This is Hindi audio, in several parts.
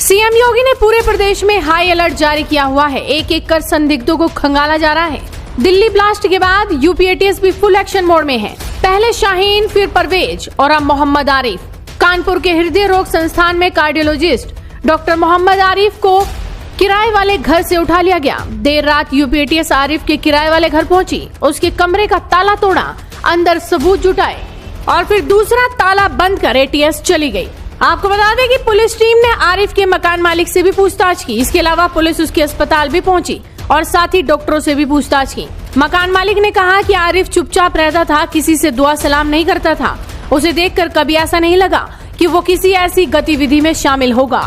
सीएम योगी ने पूरे प्रदेश में हाई अलर्ट जारी किया हुआ है। एक एक कर संदिग्धों को खंगाला जा रहा है। दिल्ली ब्लास्ट के बाद यूपी एटीएस भी फुल एक्शन मोड में है। पहले शाहीन, फिर परवेज और अब मोहम्मद आरिफ। कानपुर के हृदय रोग संस्थान में कार्डियोलॉजिस्ट डॉक्टर मोहम्मद आरिफ को किराए वाले घर से उठा लिया गया। देर रात यूपी एटीएस आरिफ के किराए वाले घर पहुंची, उसके कमरे का ताला तोड़ा, अंदर सबूत जुटाए और फिर दूसरा ताला बंद कर एटीएस चली गई। आपको बता दें कि पुलिस टीम ने आरिफ के मकान मालिक से भी पूछताछ की। इसके अलावा पुलिस उसके अस्पताल भी पहुंची और साथ ही डॉक्टरों से भी पूछताछ की। मकान मालिक ने कहा कि आरिफ चुपचाप रहता था, किसी से दुआ सलाम नहीं करता था। उसे देखकर कभी ऐसा नहीं लगा कि वो किसी ऐसी गतिविधि में शामिल होगा।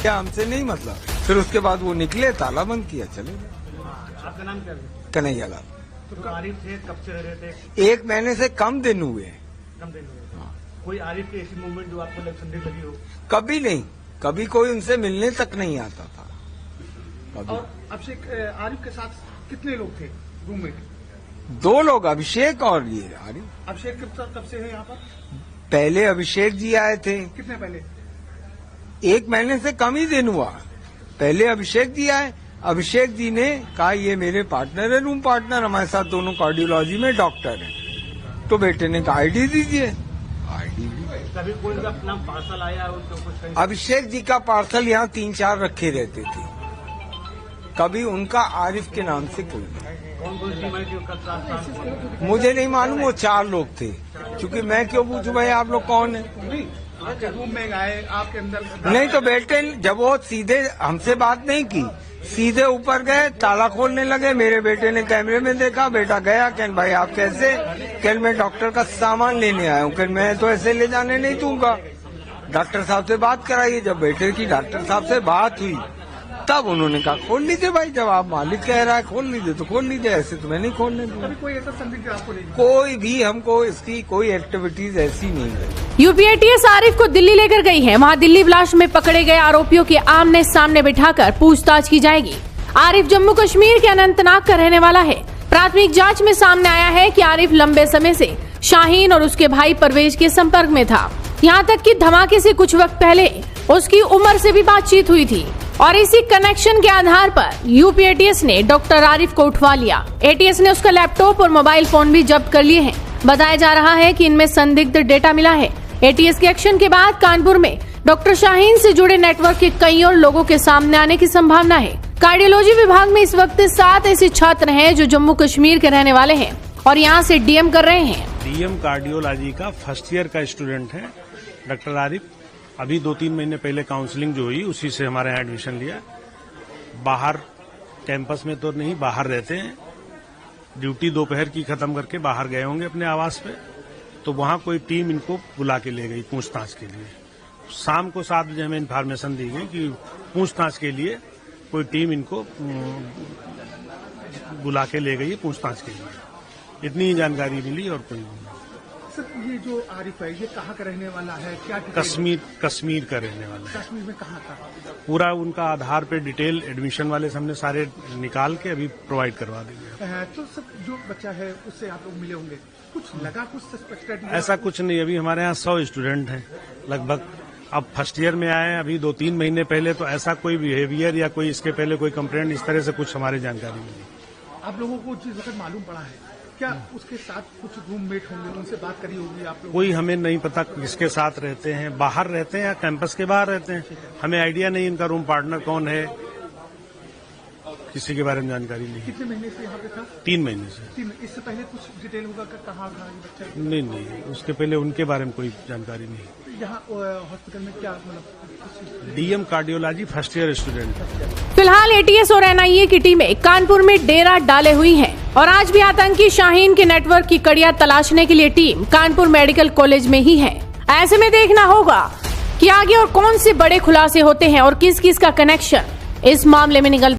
क्या हमसे नहीं मतलब। फिर उसके बाद वो निकले, ताला बंद किया, चले गए। आपका नाम क्या है? कन्हैया लाल। तो आरिफ थे, कब से रह रहे थे? 1 महीने से कम दिन हुए। कम दिन हुए। कोई आरिफ की ऐसी मूवमेंट जो आपको संदिग्ध लगी हो? कभी नहीं, कभी कोई उनसे मिलने तक नहीं आता था कभी। और अभिषेक, आरिफ के साथ कितने लोग थे रूममेट? 2 लोग, अभिषेक और ये आरिफ। अभिषेक कब से है यहाँ पर? पहले अभिषेक जी आए थे। कितने पहले? 1 महीने से कम ही दिन हुआ। पहले अभिषेक जी आए। अभिषेक जी ने कहा ये मेरे पार्टनर है, रूम पार्टनर, हमारे साथ दोनों कार्डियोलॉजी में डॉक्टर हैं। तो बेटे ने कहा आईडी दीजिए, आईडी दी। कभी कोई का नाम पार्सल आया उनको कुछ? अभिषेक जी का पार्सल यहाँ 3-4 रखे रहते थे, कभी उनका आरिफ के नाम से कोई नहीं। कौन टीम है जो का? मुझे नहीं मालूम, वो 4 लोग थे। क्योंकि मैं क्यों पूछूं भाई आप लोग कौन है? नहीं, आपके रूम में गए, आपके अंदर नहीं तो बेटे जब वो सीधे हमसे बात नहीं की, सीधे ऊपर गए, ताला खोलने लगे। मेरे बेटे ने कैमरे में देखा, बेटा गया, कहन भाई आप कैसे? कहन मैं डॉक्टर का सामान लेने आया हूँ, कहन मैं तो ऐसे ले जाने नहीं दूंगा, डॉक्टर साहब से बात कराइए। जब बेटे की डॉक्टर साहब से बात हुई तब उन्होंने कहा खोल लीजिए भाई, जब आप मालिक कह रहा है खोल लीजिए तो खोल लीजिए, ऐसे तो मैं नहीं खोलने दूंगा। कभी कोई ऐसा संदिग्ध आपको नहीं? कोई भी हमको इसकी कोई एक्टिविटीज ऐसी नहीं है। यूपी एटीएस आरिफ को दिल्ली लेकर गई है। वहां दिल्ली ब्लास्ट में पकड़े गए आरोपियों के आमने सामने बिठाकर पूछताछ की जाएगी। आरिफ जम्मू कश्मीर के अनंतनाग का रहने वाला है। प्राथमिक जांच में सामने आया है कि आरिफ लंबे समय से शाहीन और उसके भाई परवेज के संपर्क में था। यहाँ तक कि धमाके से कुछ वक्त पहले उसकी उमर से भी बातचीत हुई थी और इसी कनेक्शन के आधार पर यूपी एटीएस ने डॉक्टर आरिफ को उठवा लिया। एटीएस ने उसका लैपटॉप और मोबाइल फोन भी जब्त कर लिए हैं। बताया जा रहा है कि इनमें संदिग्ध डेटा मिला है। एटीएस के एक्शन के बाद कानपुर में डॉक्टर शाहीन से जुड़े नेटवर्क के कई और लोगों के सामने आने की संभावना है। कार्डियोलॉजी विभाग में इस वक्त 7 ऐसे छात्र हैं जो जम्मू कश्मीर के रहने वाले हैं और यहाँ से डीएम कर रहे हैं। डीएम कार्डियोलॉजी का फर्स्ट ईयर का स्टूडेंट है डॉक्टर आरिफ। अभी 2-3 महीने पहले काउंसलिंग जो हुई उसी से हमारे यहाँ एडमिशन लिया। बाहर कैंपस में तो नहीं, बाहर रहते हैं। ड्यूटी दोपहर की खत्म करके बाहर गए होंगे अपने आवास पे, तो वहाँ कोई टीम इनको बुला के ले गई पूछताछ के लिए। शाम को 7 बजे हमें इन्फॉर्मेशन दी गई कि पूछताछ के लिए कोई टीम इनको बुला के ले गई पूछताछ के लिए। इतनी ही जानकारी मिली और कोई नहीं। सर, ये जो आरिफ है ये कहाँ का रहने वाला है? क्या कश्मीर का रहने वाला है। कश्मीर में कहाँ का? पूरा उनका आधार पे डिटेल एडमिशन वाले से हमने सारे निकाल के अभी प्रोवाइड करवा देंगे। तो सर, जो बच्चा है उससे आप लोग मिले होंगे, कुछ लगा, कुछ सस्पेक्टेड? ऐसा कुछ नहीं। अभी हमारे यहाँ 100 स्टूडेंट हैं लगभग। अब फर्स्ट ईयर में आए, अभी 2-3 महीने पहले तो ऐसा कोई बिहेवियर या कोई इसके पहले कोई कंप्लेंट इस तरह से कुछ हमारी जानकारी मिली। आप लोगों को जिस वक्त मालूम पड़ा है, क्या उसके साथ कुछ रूममेट होंगे, उनसे बात करी होगी आप लोग? कोई हमें नहीं पता किसके साथ रहते हैं, बाहर रहते हैं या कैंपस के बाहर रहते हैं, हमें आइडिया नहीं इनका रूम पार्टनर कौन है, किसी के बारे में जानकारी नहीं। कितने महीने से यहाँ पे था? 3 महीने से। 3। इससे पहले कुछ डिटेल होगा कि कहाँ था ये बच्चा? नहीं, उसके पहले उनके बारे में कोई जानकारी नहीं। यहाँ हॉस्पिटल में क्या मतलब? DM cardiology first year student. फिलहाल एटीएस और एनआईए की टीमें कानपुर में डेरा डाले हुई हैं और आज भी आतंकी शाहीन के नेटवर्क की कड़ियां तलाशने के लिए टीम कानपुर मेडिकल कॉलेज में ही है। ऐसे में देखना होगा कि आगे और कौन से बड़े खुलासे होते हैं और किस किस का कनेक्शन इस मामले में निकल